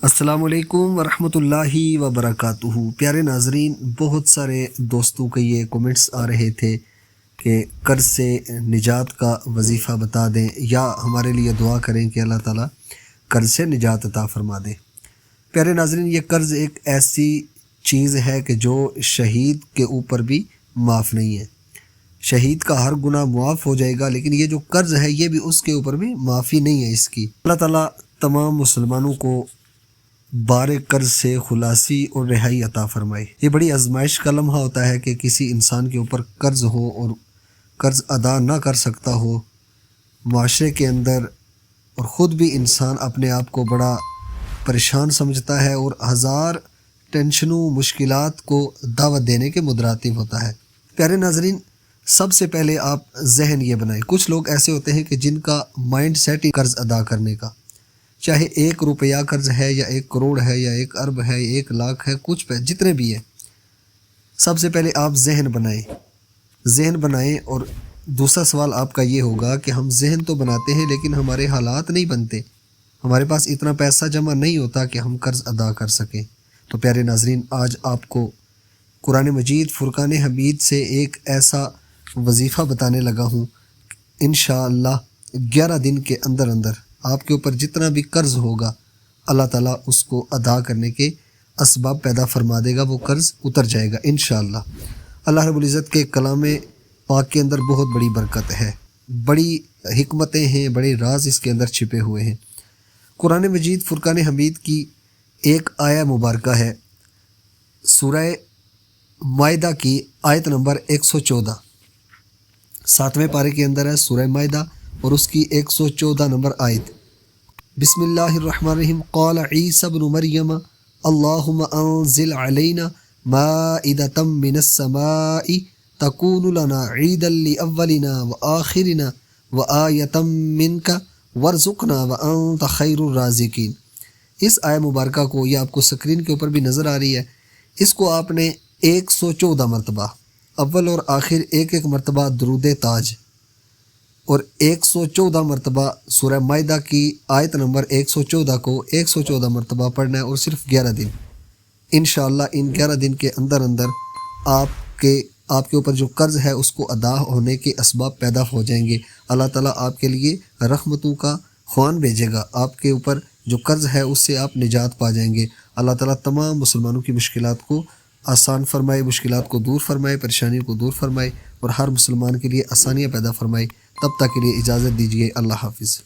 السلام علیکم ورحمۃ اللہ وبرکاتہ۔ پیارے ناظرین، بہت سارے دوستوں کے یہ کومنٹس آ رہے تھے کہ قرض سے نجات کا وظیفہ بتا دیں یا ہمارے لیے دعا کریں کہ اللہ تعالیٰ قرض سے نجات عطا فرما دے۔ پیارے ناظرین، یہ قرض ایک ایسی چیز ہے کہ جو شہید کے اوپر بھی معاف نہیں ہے۔ شہید کا ہر گناہ معاف ہو جائے گا، لیکن یہ جو قرض ہے یہ بھی اس کے اوپر بھی معافی نہیں ہے اس کی۔ اللہ تعالیٰ تمام مسلمانوں کو بار قرض سے خلاصی اور رہائی عطا فرمائے۔ یہ بڑی آزمائش کا لمحہ ہوتا ہے کہ کسی انسان کے اوپر قرض ہو اور قرض ادا نہ کر سکتا ہو معاشرے کے اندر، اور خود بھی انسان اپنے آپ کو بڑا پریشان سمجھتا ہے اور ہزار ٹینشنوں مشکلات کو دعوت دینے کے مترادف ہوتا ہے۔ پیارے ناظرین، سب سے پہلے آپ ذہن یہ بنائیں، کچھ لوگ ایسے ہوتے ہیں کہ جن کا مائنڈ سیٹ ہی قرض ادا کرنے کا، چاہے 1 روپیہ قرض ہے یا 1 کروڑ ہے یا 1 ارب ہے 1 لاکھ ہے، کچھ پہ جتنے بھی ہے، سب سے پہلے آپ ذہن بنائیں۔ اور دوسرا سوال آپ کا یہ ہوگا کہ ہم ذہن تو بناتے ہیں لیکن ہمارے حالات نہیں بنتے، ہمارے پاس اتنا پیسہ جمع نہیں ہوتا کہ ہم قرض ادا کر سکیں۔ تو پیارے ناظرین، آج آپ کو قرآن مجید فرقان حمید سے ایک ایسا وظیفہ بتانے لگا ہوں، انشاءاللہ 11 دن کے اندر آپ کے اوپر جتنا بھی قرض ہوگا اللہ تعالیٰ اس کو ادا کرنے کے اسباب پیدا فرما دے گا، وہ قرض اتر جائے گا انشاءاللہ۔ اللہ رب العزت کے کلام پاک کے اندر بہت بڑی برکت ہے، بڑی حکمتیں ہیں، بڑے راز اس کے اندر چھپے ہوئے ہیں۔ قرآن مجید فرقان حمید کی ایک آیہ مبارکہ ہے، سورہ مائدہ کی آیت نمبر 114، 7ویں پارے کے اندر ہے سورہ مائدہ اور اس کی 114 نمبر آیت۔ بسم اللہ الرحمن الرحیم۔ قال عیسی ابن مریم اللہم انزل علینا مائدۃ من السماء تکون لنا عیدا لاولنا وآخرنا وآیۃ منک وارزقنا وانت خیر الرازقین۔ اس آیہ مبارکہ کو، یہ آپ کو سکرین کے اوپر بھی نظر آ رہی ہے، اس کو آپ نے 114 مرتبہ، اول اور آخر ایک مرتبہ درود تاج، اور 114 مرتبہ سورہ مائدہ کی آیت نمبر 114 کو 114 مرتبہ پڑھنا ہے، اور صرف 11 دن۔ انشاءاللہ ان 11 دن کے اندر آپ کے اوپر جو قرض ہے اس کو ادا ہونے کے اسباب پیدا ہو جائیں گے۔ اللہ تعالیٰ آپ کے لیے رحمتوں کا خوان بھیجے گا، آپ کے اوپر جو قرض ہے اس سے آپ نجات پا جائیں گے۔ اللہ تعالیٰ تمام مسلمانوں کی مشکلات کو آسان فرمائے، مشکلات کو دور فرمائے، پریشانیوں کو دور فرمائے، اور ہر مسلمان کے لیے آسانیاں پیدا فرمائے۔ تب تک کے لیے اجازت دیجیے، اللہ حافظ۔